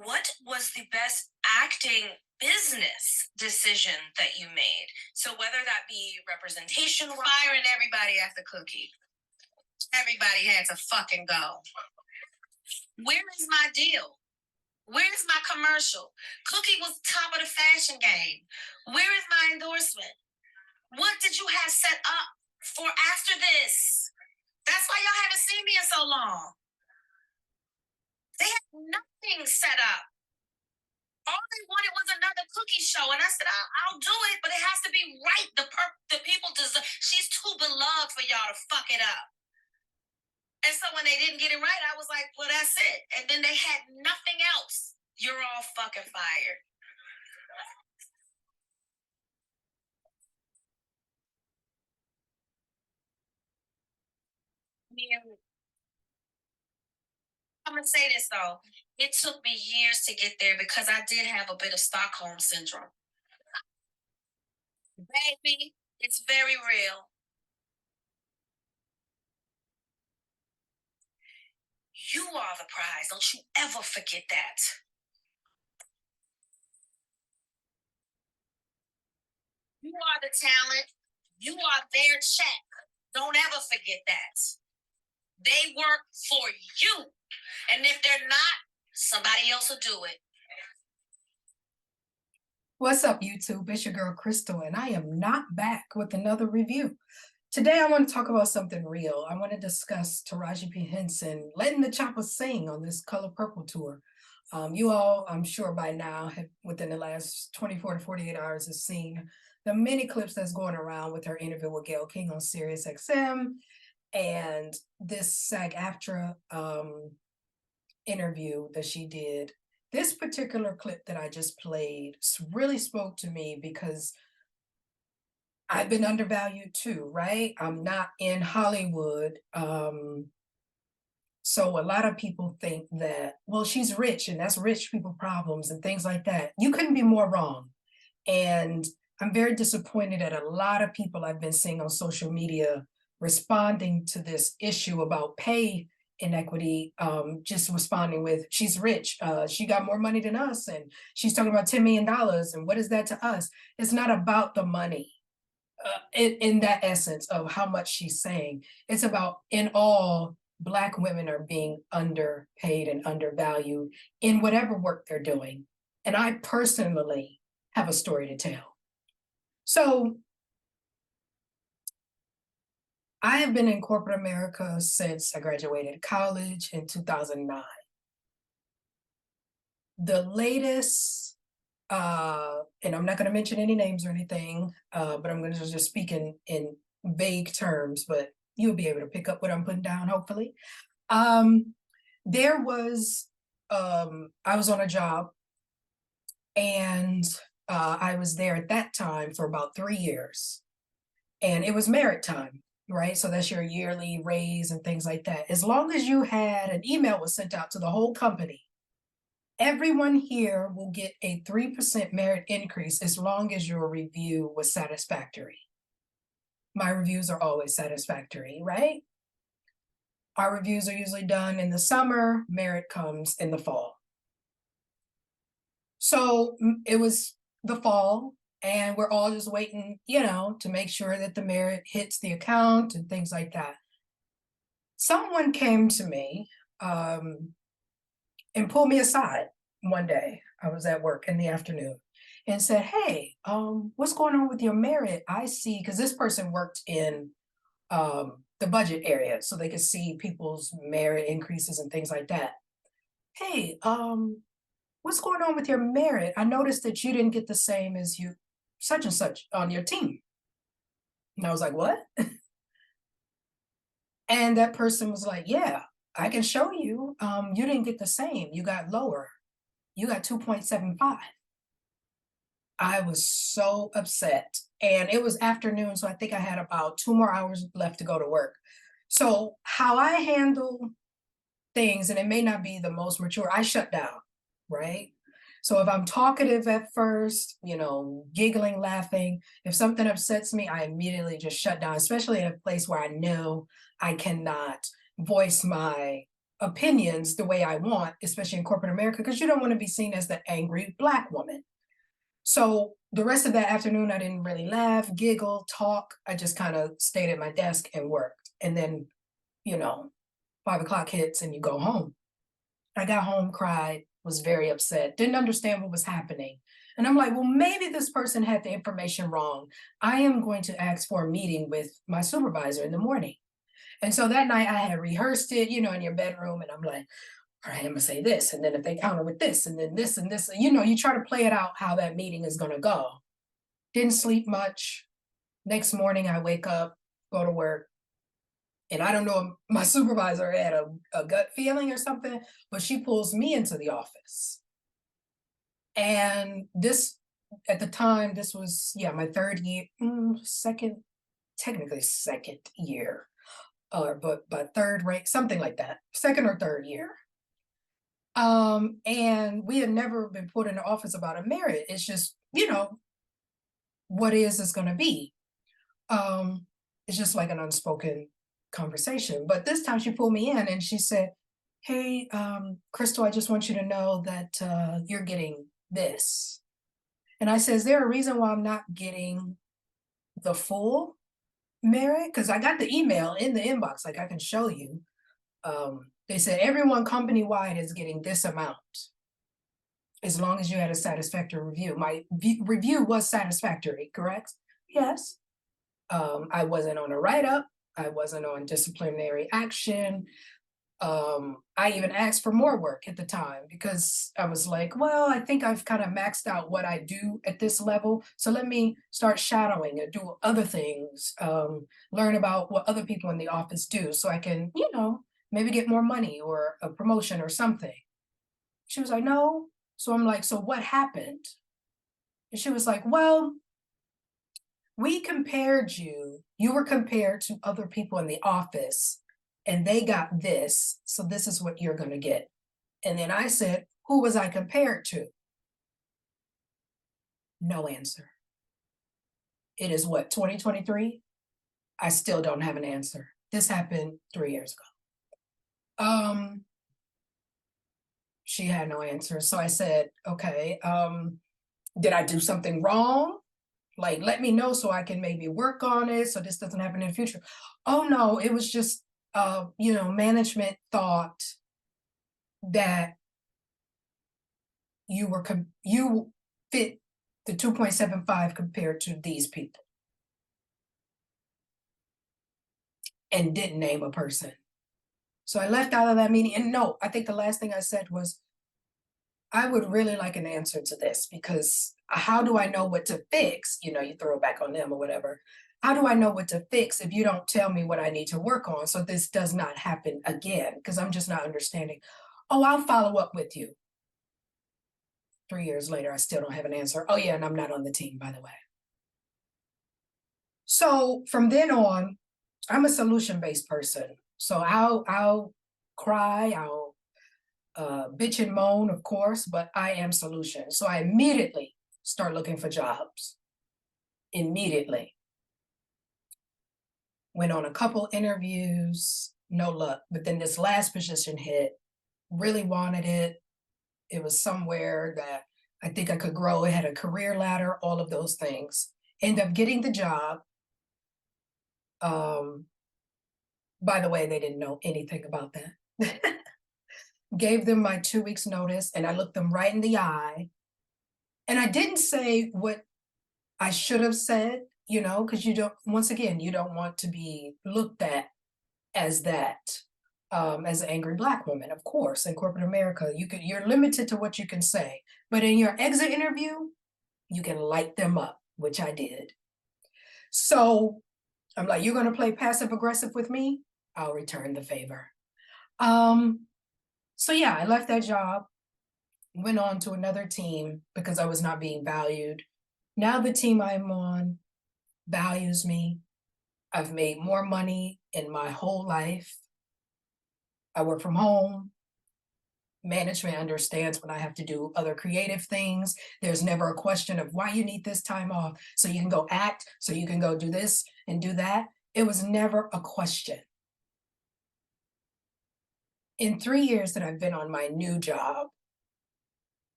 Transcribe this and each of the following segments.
what was the best acting business decision that you made? So whether that be representation, firing everybody after Cookie, everybody had to fucking go. Where is my deal? Where's my commercial? Cookie was top of the fashion game. Where is my endorsement? What did you have set up for after this? That's why y'all haven't seen me in so long. They had nothing set up. All they wanted was another Cookie show, and I said, I'll do it, but it has to be right. The people deserve. She's too beloved for y'all to fuck it up. And so when they didn't get it right, I was like, well, that's it. And then they had nothing else. You're all fucking fired. I'm gonna say this though. It took me years to get there because I did have a bit of Stockholm syndrome. Baby, it's very real. You are the prize. Don't you ever forget that. You are the talent. You are their check. Don't ever forget that. They work for you. And if they're not, somebody else will do it. What's up, YouTube? It's your girl, Crystal, and I am not back with another review. Today, I want to talk about something real. I want to discuss Taraji P. Henson letting the chopper sing on this Color Purple tour. You all, I'm sure by now, have within the last 24 to 48 hours, have seen the many clips that's going around with her interview with Gayle King on Sirius XM and this SAG-AFTRA interview that she did. This particular clip that I just played really spoke to me because I've been undervalued too, right? I'm not in Hollywood. So a lot of people think that, well, she's rich and that's rich people problems and things like that. You couldn't be more wrong. And I'm very disappointed at a lot of people I've been seeing on social media responding to this issue about pay inequity, just responding with, she's rich, she got more money than us, and she's talking about $10 million, and what is that to us? It's not about the money in that essence of how much she's saying. It's about, in all, Black women are being underpaid and undervalued in whatever work they're doing. And I personally have a story to tell. So I have been in corporate America since I graduated college in 2009. The latest, and I'm not going to mention any names or anything, but I'm going to just speak in vague terms, but you'll be able to pick up what I'm putting down, hopefully. There was, I was on a job, and I was there at that time for about 3 years, and it was merit time, right? So that's your yearly raise and things like that. As long as you had an email was sent out to the whole company, everyone here will get a 3% merit increase as long as your review was satisfactory. My reviews are always satisfactory, right? Our reviews are usually done in the summer, merit comes in the fall. So it was the fall, and we're all just waiting, you know, to make sure that the merit hits the account and things like that. Someone came to me and pulled me aside one day. I was at work in the afternoon and said, hey, what's going on with your merit? I see, because this person worked in the budget area, so they could see people's merit increases and things like that. Hey, what's going on with your merit? I noticed that you didn't get the same as you such and such on your team. And I was like, what? And that person was like, yeah, I can show you. You didn't get the same. You got lower. You got 2.75. I was so upset. And it was afternoon, so I think I had about 2 more hours left to go to work. So how I handle things, and it may not be the most mature, I shut down, right? So if I'm talkative at first, you know, giggling, laughing, if something upsets me, I immediately just shut down, especially in a place where I know I cannot voice my opinions the way I want, especially in corporate America, because you don't want to be seen as the angry Black woman. So the rest of that afternoon, I didn't really laugh, giggle, talk. I just kind of stayed at my desk and worked. And then, you know, 5 o'clock hits and you go home. I got home, cried, was very upset, didn't understand what was happening. And I'm like, well, maybe this person had the information wrong. I am going to ask for a meeting with my supervisor in the morning. And so that night I had rehearsed it, in your bedroom. And I'm like, all right, I'm gonna say this. And then if they counter with this, and then this and this, you try to play it out how that meeting is gonna go. Didn't sleep much. Next morning I wake up, go to work. And I don't know if my supervisor had a gut feeling or something, but she pulls me into the office. And this, at the time, this was, yeah, my third year, second, technically second year, but third rate, something like that, second or third year. And we had never been put in the office about a merit. It's just, what is gonna be. Um, it's just like an unspoken conversation. But this time she pulled me in and she said, hey, Crystal, I just want you to know that you're getting this. And I said, is there a reason why I'm not getting the full merit? Because I got the email in the inbox, like I can show you. They said everyone company-wide is getting this amount as long as you had a satisfactory review. My review was satisfactory, correct? Yes. I wasn't on a write-up. I wasn't on disciplinary action. I even asked for more work at the time because I was like, well, I think I've kind of maxed out what I do at this level. So let me start shadowing and do other things, learn about what other people in the office do so I can, maybe get more money or a promotion or something. She was like, no. So I'm like, so what happened? And she was like, well, we compared you were compared to other people in the office and they got this. So this is what you're going to get. And then I said, who was I compared to? No answer. It is what, 2023? I still don't have an answer. This happened 3 years ago. She had no answer. So I said, okay, did I do something wrong? Like, let me know so I can maybe work on it so this doesn't happen in the future. Oh no, it was just, management thought that you fit the 2.75 compared to these people and didn't name a person. So I left out of that meeting. And no, I think the last thing I said was, I would really like an answer to this because how do I know what to fix? You throw it back on them or whatever. How do I know what to fix if you don't tell me what I need to work on so this does not happen again? Because I'm just not understanding. Oh, I'll follow up with you. 3 years later, I still don't have an answer. Oh yeah, and I'm not on the team, by the way. So from then on, I'm a solution-based person. So I'll cry, I'll bitch and moan, of course, but I am solution. So I immediately start looking for jobs. Immediately. Went on a couple interviews, no luck. But then this last position hit, really wanted it. It was somewhere that I think I could grow. It had a career ladder, all of those things. End up getting the job. By the way, they didn't know anything about that. Gave them my 2 weeks notice and I looked them right in the eye. And I didn't say what I should have said, because once again, you don't want to be looked at as that, as an angry Black woman, of course, in corporate America, you're limited to what you can say. But in your exit interview, you can light them up, which I did. So I'm like, you're going to play passive aggressive with me? I'll return the favor. So yeah, I left that job, went on to another team because I was not being valued. Now the team I'm on values me. I've made more money in my whole life. I work from home. Management understands when I have to do other creative things. There's never a question of why you need this time off. So you can go act, so you can go do this and do that. It was never a question. In 3 years that I've been on my new job,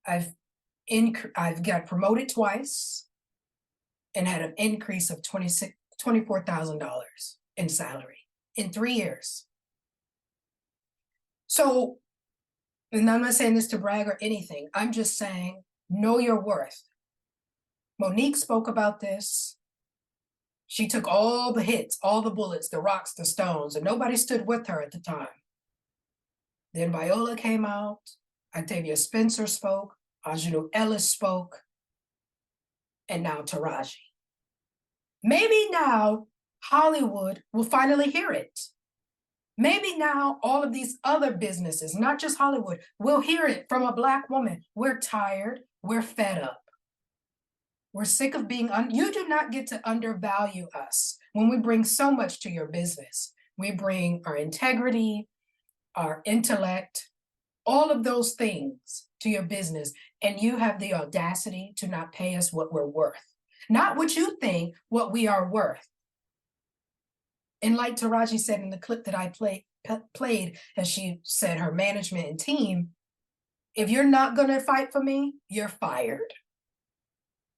I've I've got promoted twice and had an increase of $24,000 in salary in 3 years. So, and I'm not saying this to brag or anything. I'm just saying, know your worth. Monique spoke about this. She took all the hits, all the bullets, the rocks, the stones, and nobody stood with her at the time. Then Viola came out, Octavia Spencer spoke, Aunjanue Ellis spoke, and now Taraji. Maybe now Hollywood will finally hear it. Maybe now all of these other businesses, not just Hollywood, will hear it from a Black woman. We're tired, we're fed up. We're sick of being, you do not get to undervalue us when we bring so much to your business. We bring our integrity, our intellect, all of those things to your business, and you have the audacity to not pay us what we're worth. Not what you think, what we are worth. And like Taraji said in the clip that I played, as she said, her management and team, if you're not gonna fight for me, you're fired.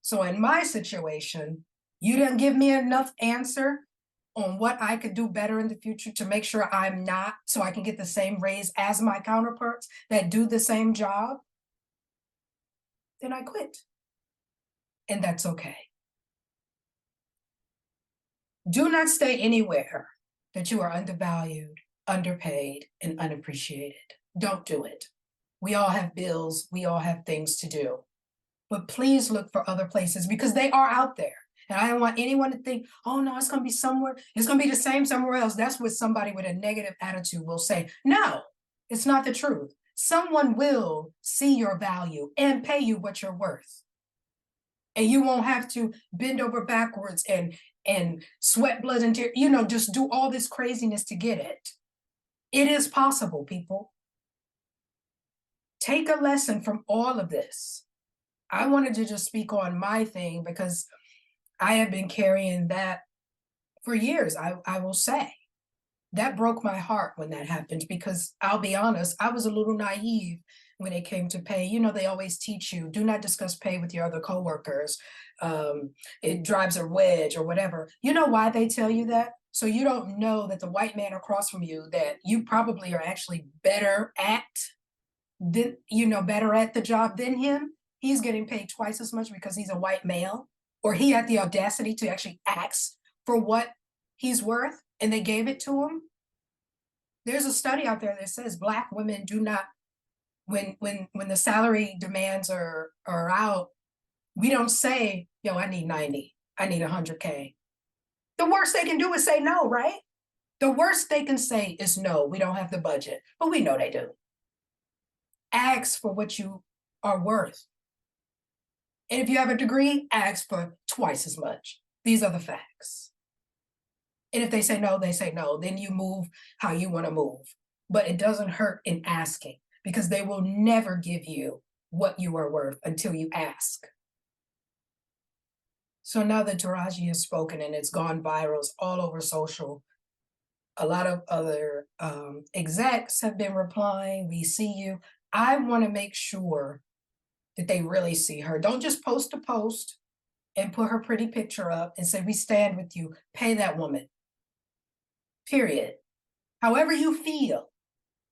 So in my situation, you didn't give me enough answer on what I could do better in the future to make sure I'm not, so I can get the same raise as my counterparts that do the same job, then I quit. And that's okay. Do not stay anywhere that you are undervalued, underpaid, and unappreciated. Don't do it. We all have bills, we all have things to do. But please look for other places because they are out there. And I don't want anyone to think, oh no, it's gonna be somewhere, it's gonna be the same somewhere else. That's what somebody with a negative attitude will say. No, it's not the truth. Someone will see your value and pay you what you're worth. And you won't have to bend over backwards and sweat blood and tears, just do all this craziness to get it. It is possible, people. Take a lesson from all of this. I wanted to just speak on my thing because I have been carrying that for years, I will say. That broke my heart when that happened because I'll be honest, I was a little naive when it came to pay. They always teach you, do not discuss pay with your other coworkers. It drives a wedge or whatever. You know why they tell you that? So you don't know that the white man across from you that you probably are actually better at the job than him. He's getting paid twice as much because he's a white male, or he had the audacity to actually ask for what he's worth and they gave it to him. There's a study out there that says Black women do not, when the salary demands are out, we don't say, yo, I need 90, I need 100K. The worst they can do is say no, right? The worst they can say is no, we don't have the budget, but we know they do. Ask for what you are worth. And if you have a degree, ask for twice as much. These are the facts. And if they say no, they say no. Then you move how you want to move. But it doesn't hurt in asking because they will never give you what you are worth until you ask. So now that Taraji has spoken and it's gone viral, it's all over social, a lot of other execs have been replying, we see you. I want to make sure that they really see her. Don't just post a post and put her pretty picture up and say, we stand with you. Pay that woman. Period. However you feel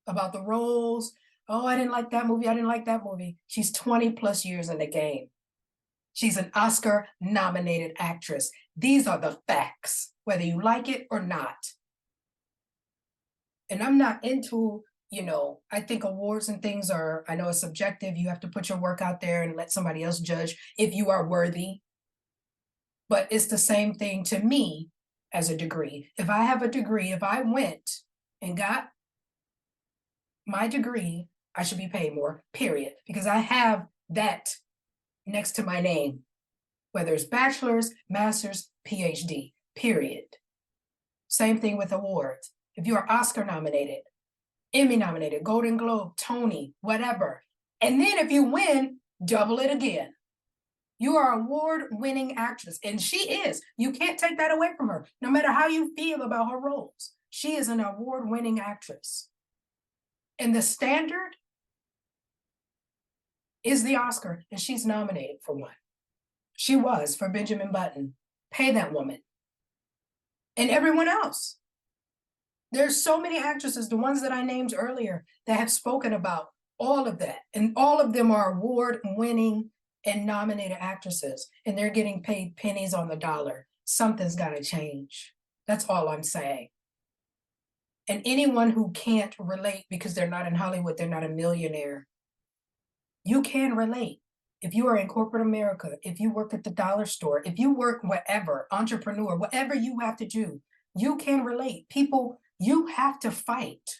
about the roles, oh, I didn't like that movie, I didn't like that movie. She's 20 plus years in the game. She's an Oscar-nominated actress. These are the facts, whether you like it or not. And I'm not into, I think awards and things are, I know it's subjective. You have to put your work out there and let somebody else judge if you are worthy. But it's the same thing to me as a degree. If I have a degree, if I went and got my degree, I should be paid more, period. Because I have that next to my name, whether it's bachelor's, master's, PhD, period. Same thing with awards. If you are Oscar nominated, Emmy nominated, Golden Globe, Tony, whatever. And then if you win, double it again. You are an award-winning actress, and she is. You can't take that away from her, no matter how you feel about her roles. She is an award-winning actress. And the standard is the Oscar, and she's nominated for one. She was for Benjamin Button. Pay that woman. And everyone else. There's so many actresses, the ones that I named earlier, that have spoken about all of that. And all of them are award-winning and nominated actresses, and they're getting paid pennies on the dollar. Something's got to change. That's all I'm saying. And anyone who can't relate because they're not in Hollywood, they're not a millionaire, you can relate. If you are in corporate America, if you work at the dollar store, if you work whatever, entrepreneur, whatever you have to do, you can relate. People, you have to fight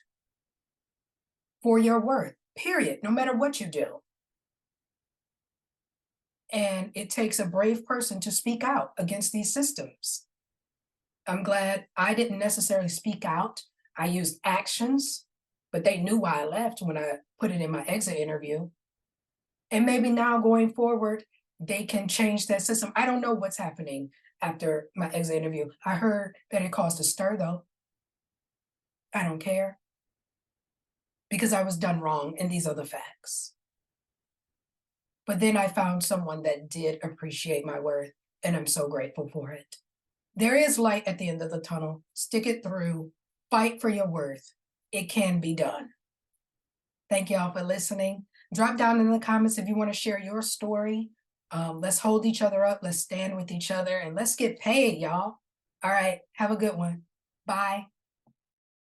for your worth, period, no matter what you do. And it takes a brave person to speak out against these systems. I'm glad I didn't necessarily speak out. I used actions, but they knew why I left when I put it in my exit interview. And maybe now going forward, they can change that system. I don't know what's happening after my exit interview. I heard that it caused a stir, though. I don't care because I was done wrong in these other facts. But then I found someone that did appreciate my worth, and I'm so grateful for it. There is light at the end of the tunnel. Stick it through. Fight for your worth. It can be done. Thank y'all for listening. Drop down in the comments if you want to share your story. Let's hold each other up. Let's stand with each other, and let's get paid, y'all. All right. Have a good one. Bye.